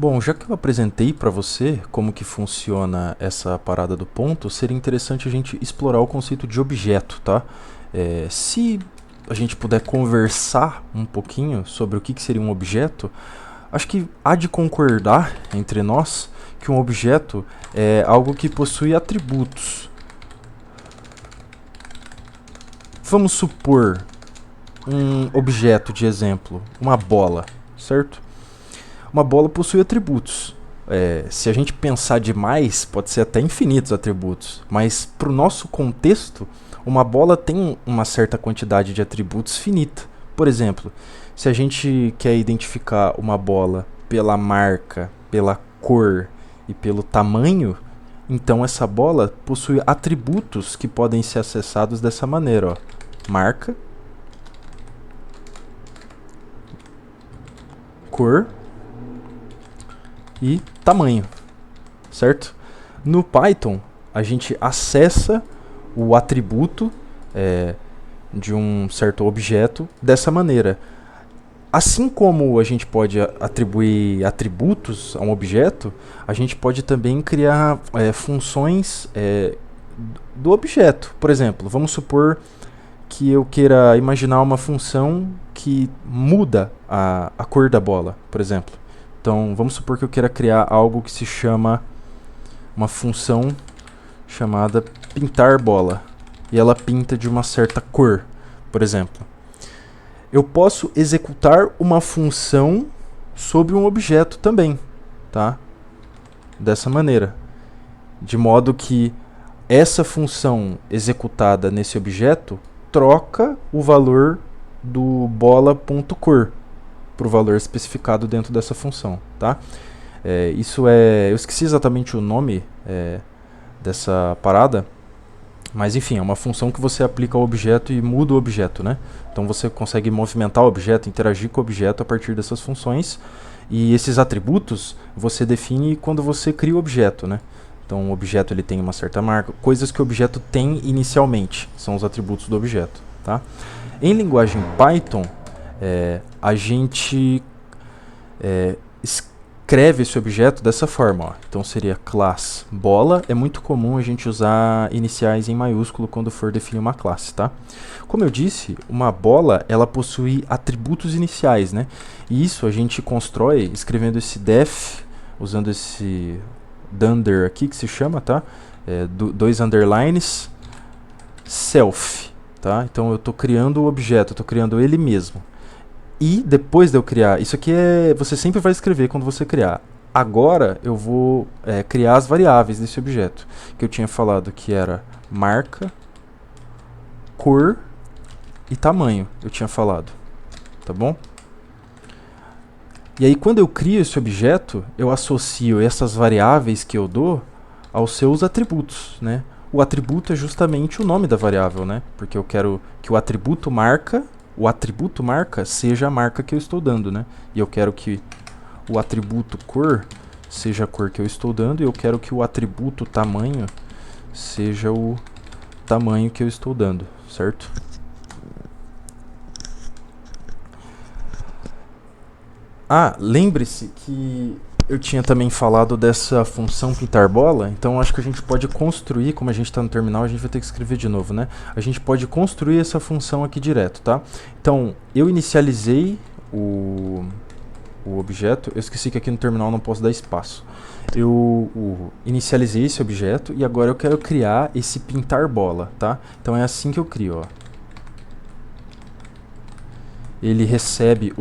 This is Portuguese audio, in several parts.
Bom, já que eu apresentei para você como que funciona essa parada do ponto, seria interessante a gente explorar o conceito de objeto, tá? Se a gente puder conversar um pouquinho sobre o que seria um objeto, acho que há de concordar entre nós que um objeto é algo que possui atributos. Vamos supor um objeto de exemplo, uma bola, certo? Uma bola possui atributos. Se a gente pensar demais, pode ser até infinitos atributos, mas para o nosso contexto, uma bola tem uma certa quantidade de atributos finita. Por exemplo, se a gente quer identificar uma bola pela marca, pela cor e pelo tamanho, então essa bola possui atributos que podem ser acessados dessa maneira, ó. Marca, cor e tamanho, certo? No Python, a gente acessa o atributo de um certo objeto dessa maneira. Assim como a gente pode atribuir atributos a um objeto, a gente pode também criar funções do objeto. Por exemplo, vamos supor que eu queira imaginar uma função que muda a cor da bola, por exemplo. Então, vamos supor que eu queira criar algo que se chama uma função chamada pintar bola. E ela pinta de uma certa cor, por exemplo. Eu posso executar uma função sobre um objeto também, tá? Dessa maneira. De modo que essa função executada nesse objeto troca o valor do bola.cor para o valor especificado dentro dessa função, tá? Eu esqueci exatamente o nome dessa parada, mas enfim, é uma função que você aplica ao objeto e muda o objeto, né? Então você consegue movimentar o objeto, interagir com o objeto a partir dessas funções. E esses atributos você define quando você cria o objeto, né? Então o objeto ele tem uma certa marca, coisas que o objeto tem inicialmente, são os atributos do objeto, tá? Em linguagem Python, a gente escreve esse objeto dessa forma, ó. Então seria class bola. É muito comum a gente usar iniciais em maiúsculo quando for definir uma classe, tá? Como eu disse, uma bola ela possui atributos iniciais, né? E isso a gente constrói escrevendo esse def, usando esse dunder aqui que se chama, tá? Dois underlines, self, tá? Então eu estou criando o objeto, eu estou criando ele mesmo. E depois de eu criar, isso aqui você sempre vai escrever quando você criar. Agora eu vou criar as variáveis desse objeto, que eu tinha falado que era marca, cor e tamanho, eu tinha falado, tá bom? E aí quando eu crio esse objeto, eu associo essas variáveis que eu dou aos seus atributos, né? O atributo é justamente o nome da variável, né? Porque eu quero que o atributo marca seja a marca que eu estou dando, né? E eu quero que o atributo cor seja a cor que eu estou dando, e eu quero que o atributo tamanho seja o tamanho que eu estou dando, certo? Ah, lembre-se que eu tinha também falado dessa função pintar bola, então acho que a gente pode construir, como a gente está no terminal, a gente vai ter que escrever de novo, né? A gente pode construir essa função aqui direto, tá? Então, eu inicializei o objeto, eu esqueci que aqui no terminal não posso dar espaço. Eu inicializei esse objeto e agora eu quero criar esse pintar bola, tá? Então é assim que eu crio, ó. Ele recebe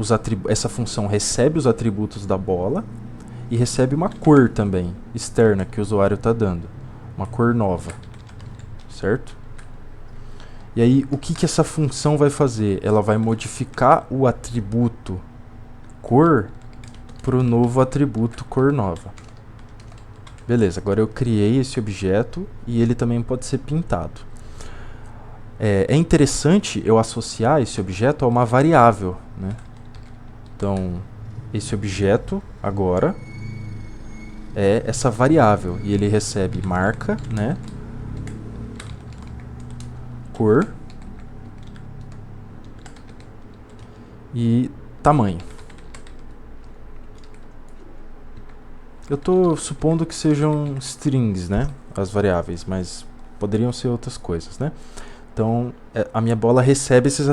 essa função recebe os atributos da bola e recebe uma cor também externa que o usuário está dando, uma cor nova, certo? E aí o que essa função vai fazer? Ela vai modificar o atributo cor para o novo atributo cor nova. Beleza, agora eu criei esse objeto e ele também pode ser pintado. É interessante eu associar esse objeto a uma variável, né? Então, esse objeto agora é essa variável e ele recebe marca, né? Cor e tamanho. Eu estou supondo que sejam strings, né? As variáveis, mas poderiam ser outras coisas, né? Então, a minha bola recebe esses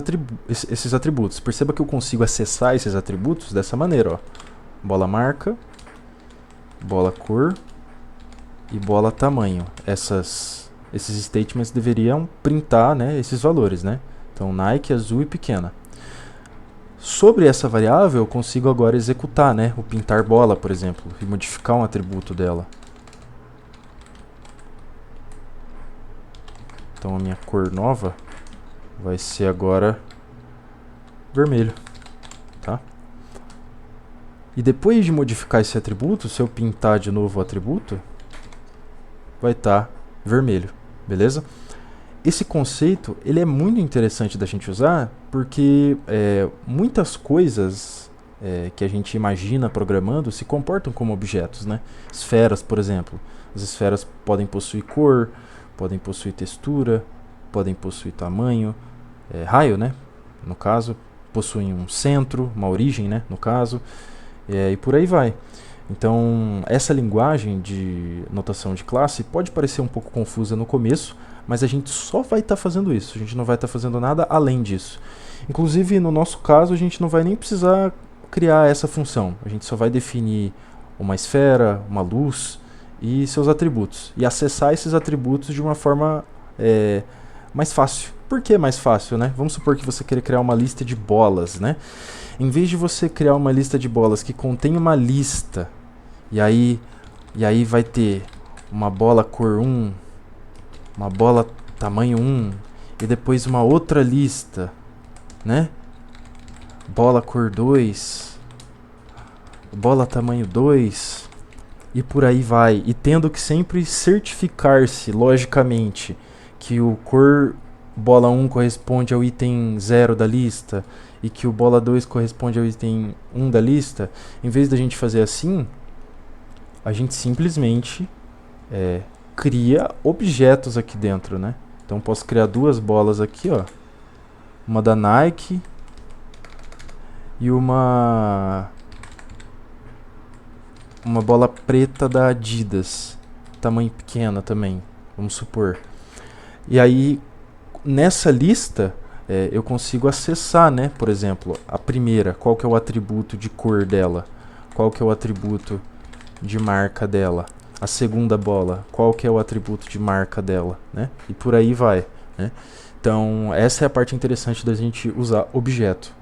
atributos. Perceba que eu consigo acessar esses atributos dessa maneira, ó. Bola marca, bola cor e bola tamanho. Esses statements deveriam printar, né, esses valores, né? Então, Nike, azul e pequena. Sobre essa variável, eu consigo agora executar, né, o pintar bola, por exemplo, e modificar um atributo dela. Então, a minha cor nova vai ser agora vermelho, tá? E depois de modificar esse atributo, se eu pintar de novo o atributo, vai estar vermelho, beleza? Esse conceito ele é muito interessante da gente usar porque muitas coisas que a gente imagina programando se comportam como objetos, né? Esferas, por exemplo. As esferas podem possuir cor, podem possuir textura, podem possuir tamanho, raio, né? No caso, possuem um centro, uma origem, né? No caso, e por aí vai. Então, essa linguagem de notação de classe pode parecer um pouco confusa no começo, mas a gente só vai estar fazendo isso, a gente não vai estar fazendo nada além disso. Inclusive, no nosso caso, a gente não vai nem precisar criar essa função, a gente só vai definir uma esfera, uma luz e seus atributos, e acessar esses atributos de uma forma mais fácil. Por que mais fácil, né? Vamos supor que você queira criar uma lista de bolas, né? Em vez de você criar uma lista de bolas que contém uma lista, e aí vai ter uma bola cor 1, uma bola tamanho 1, e depois uma outra lista, né? Bola cor 2, bola tamanho 2, e por aí vai. E tendo que sempre certificar-se, logicamente, que o cor bola 1 corresponde ao item 0 da lista, e que o bola 2 corresponde ao item 1 da lista, em vez da gente fazer assim, a gente simplesmente cria objetos aqui dentro, né? Então posso criar duas bolas aqui, ó. Uma da Nike e uma bola preta da Adidas, tamanho pequeno também, vamos supor. E aí, nessa lista, eu consigo acessar, né? Por exemplo, a primeira, qual que é o atributo de cor dela? Qual que é o atributo de marca dela? A segunda bola, qual que é o atributo de marca dela, né? E por aí vai, né? Então, essa é a parte interessante da gente usar objeto.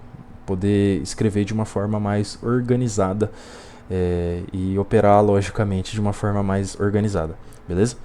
Poder escrever de uma forma mais organizada e operar, logicamente, de uma forma mais organizada, beleza?